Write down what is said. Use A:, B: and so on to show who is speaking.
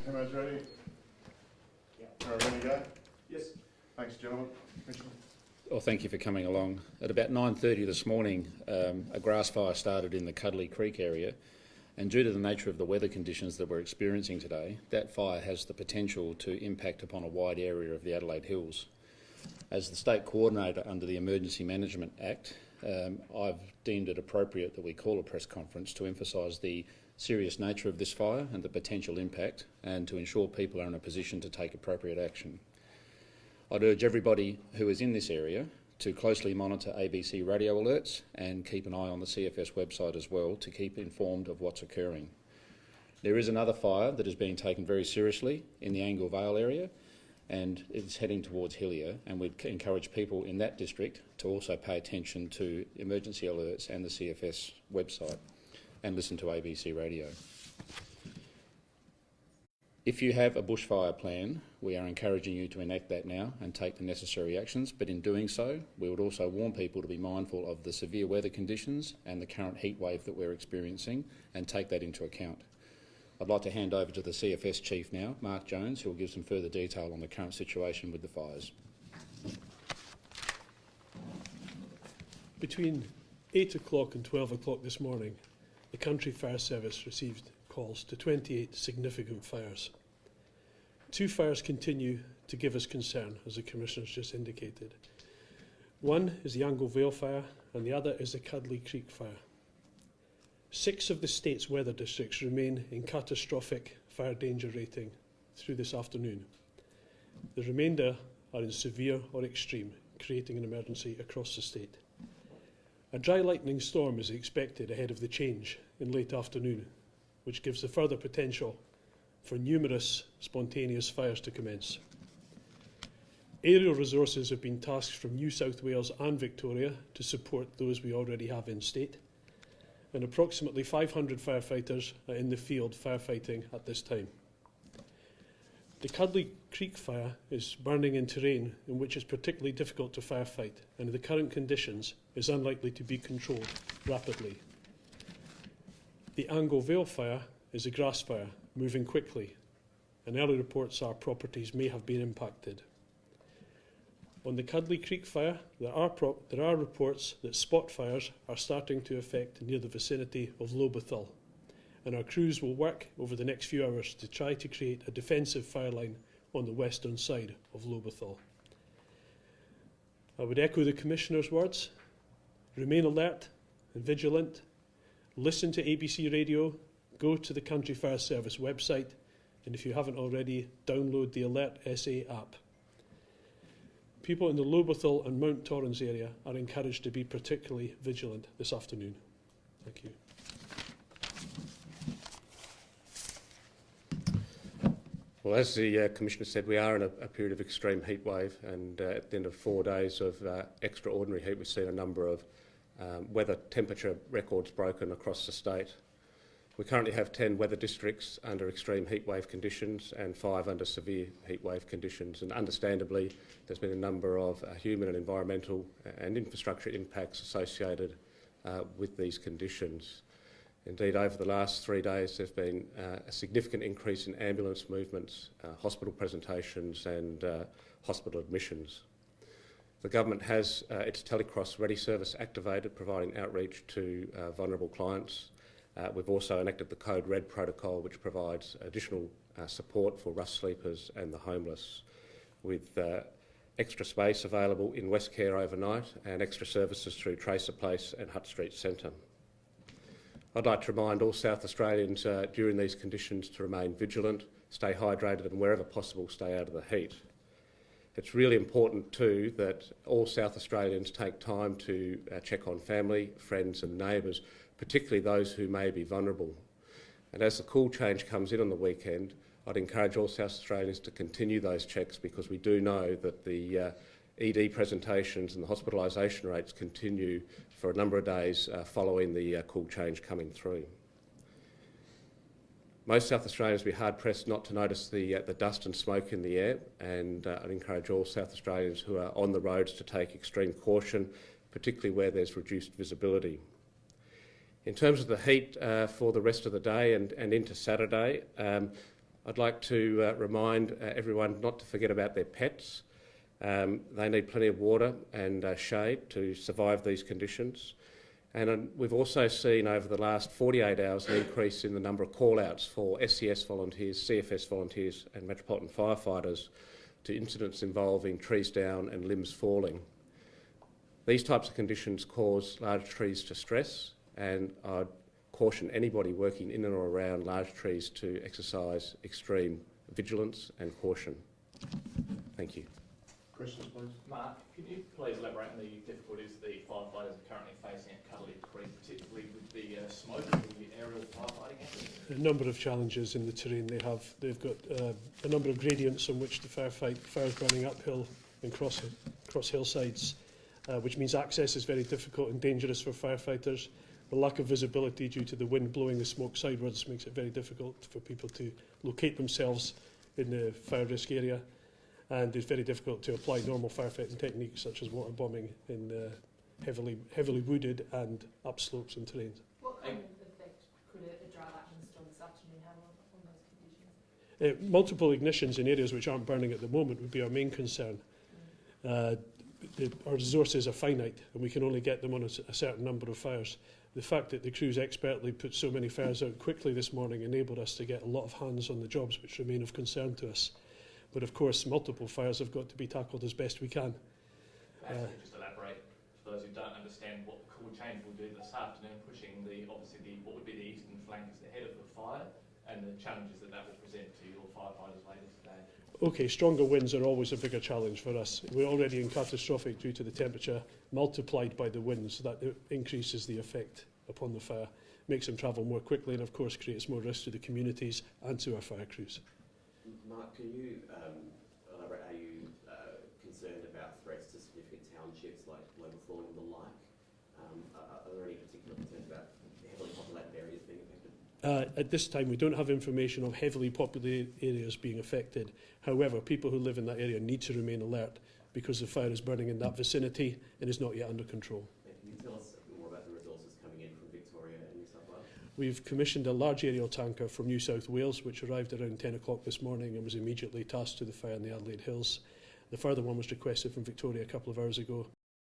A: Cameras ready? Yeah. Are we ready to go?
B: Yes.
A: Thanks, gentlemen. Commissioner.
C: Well, thank you for coming along. At about 9:30 this morning, a grass fire started in the Cudlee Creek area, and due to the nature of the weather conditions that we're experiencing today, that fire has the potential to impact upon a wide area of the Adelaide Hills. As the State Coordinator under the Emergency Management Act, I've deemed it appropriate that we call a press conference to emphasise the serious nature of this fire and the potential impact, and to ensure people are in a position to take appropriate action. I'd urge everybody who is in this area to closely monitor ABC radio alerts and keep an eye on the CFS website as well to keep informed of what's occurring. There is another fire that is being taken very seriously in the Angle Vale area, and it's heading towards Hillier, and we'd encourage people in that district to also pay attention to emergency alerts and the CFS website and listen to ABC radio. If you have a bushfire plan, we are encouraging you to enact that now and take the necessary actions, but in doing so, we would also warn people to be mindful of the severe weather conditions and the current heat wave that we're experiencing and take that into account. I'd like to hand over to the CFS Chief now, Mark Jones, who will give some further detail on the current situation with the fires.
B: Between 8 o'clock and 12 o'clock this morning, the Country Fire Service received calls to 28 significant fires. 2 fires continue to give us concern, as the Commissioner's just indicated. One is the Angle Vale fire and the other is the Cudlee Creek fire. 6 of the state's weather districts remain in catastrophic fire danger rating through this afternoon. The remainder are in severe or extreme, creating an emergency across the state. A dry lightning storm is expected ahead of the change in late afternoon, which gives the further potential for numerous spontaneous fires to commence. Aerial resources have been tasked from New South Wales and Victoria to support those we already have in state, and approximately 500 firefighters are in the field firefighting at this time. The Cudlee Creek fire is burning in terrain in which it's particularly difficult to firefight, and in the current conditions is unlikely to be controlled rapidly. The Angle Vale fire is a grass fire, moving quickly, and early reports are properties may have been impacted. On the Cudlee Creek fire, there are reports that spot fires are starting to affect near the vicinity of Lobethal, and our crews will work over the next few hours to try to create a defensive fire line on the western side of Lobethal. I would echo the Commissioner's words: remain alert and vigilant, listen to ABC radio, go to the Country Fire Service website, and if you haven't already, download the Alert SA app. People in the Lobethal and Mount Torrens area are encouraged to be particularly vigilant this afternoon. Thank you.
D: Well, as the Commissioner said, we are in a period of extreme heat wave, and at the end of 4 days of extraordinary heat, we've seen a number of weather temperature records broken across the state. We currently have 10 weather districts under extreme heat wave conditions and 5 under severe heat wave conditions, and understandably there's been a number of human and environmental and infrastructure impacts associated with these conditions. Indeed, over the last 3 days there's been a significant increase in ambulance movements, hospital presentations and hospital admissions. The government has its Telecross Ready service activated, providing outreach to vulnerable clients. We've also enacted the Code Red protocol, which provides additional support for rough sleepers and the homeless, with extra space available in West Care overnight and extra services through Tracer Place and Hutt Street Centre. I'd like to remind all South Australians during these conditions to remain vigilant, stay hydrated and wherever possible stay out of the heat. It's really important too that all South Australians take time to check on family, friends and neighbours, particularly those who may be vulnerable. And as the cool change comes in on the weekend, I'd encourage all South Australians to continue those checks, because we do know that the ED presentations and the hospitalisation rates continue for a number of days following the cool change coming through. Most South Australians will be hard-pressed not to notice the dust and smoke in the air, and I'd encourage all South Australians who are on the roads to take extreme caution, particularly where there's reduced visibility. In terms of the heat for the rest of the day and into Saturday, I'd like to remind everyone not to forget about their pets. They need plenty of water and shade to survive these conditions. And we've also seen over the last 48 hours an increase in the number of call-outs for SES volunteers, CFS volunteers and Metropolitan firefighters to incidents involving trees down and limbs falling. These types of conditions cause large trees to stress, and I'd caution anybody working in and around large trees to exercise extreme vigilance and caution. Thank you.
A: Questions, please?
E: Mark, can you please elaborate on the difficulties the firefighters are currently facing at Cudlee Creek, particularly with the smoke and the aerial firefighting efforts?
B: A number of challenges in the terrain they have. They've got a number of gradients on which to firefight, fires burning uphill and cross hillsides, which means access is very difficult and dangerous for firefighters. The lack of visibility due to the wind blowing the smoke sidewards makes it very difficult for people to locate themselves in the fire risk area. And it's very difficult to apply normal firefighting techniques such as water bombing in heavily wooded and upslopes and terrains.
F: What kind of effect could a dry lightning storm this afternoon have on those conditions?
B: Multiple ignitions in areas which aren't burning at the moment would be our main concern. Our resources are finite and we can only get them on a certain number of fires. The fact that the crews expertly put so many fires out quickly this morning enabled us to get a lot of hands on the jobs which remain of concern to us. But of course, multiple fires have got to be tackled as best we can.
E: Perhaps just elaborate for those who don't understand what the cool change will do this afternoon, pushing what would be the eastern flanks ahead of the fire and the challenges that will present to your firefighters later today.
B: Okay, stronger winds are always a bigger challenge for us. We're already in catastrophic due to the temperature, multiplied by the winds. That increases the effect upon the fire, makes them travel more quickly and of course creates more risk to the communities and to our fire crews.
G: Mark, can you elaborate how you concerned about threats to significant townships like Loberthorne and the like? Are there any particular concerns about heavily populated areas being affected?
B: At this time, we don't have information of heavily populated areas being affected. However, people who live in that area need to remain alert because the fire is burning in that vicinity and is not yet under control.
G: Can you tell us a bit more about the resources coming in from Victoria and New South Wales?
B: We've commissioned a large aerial tanker from New South Wales, which arrived around 10 o'clock this morning and was immediately tasked to the fire in the Adelaide Hills. The further one was requested from Victoria a couple of hours ago,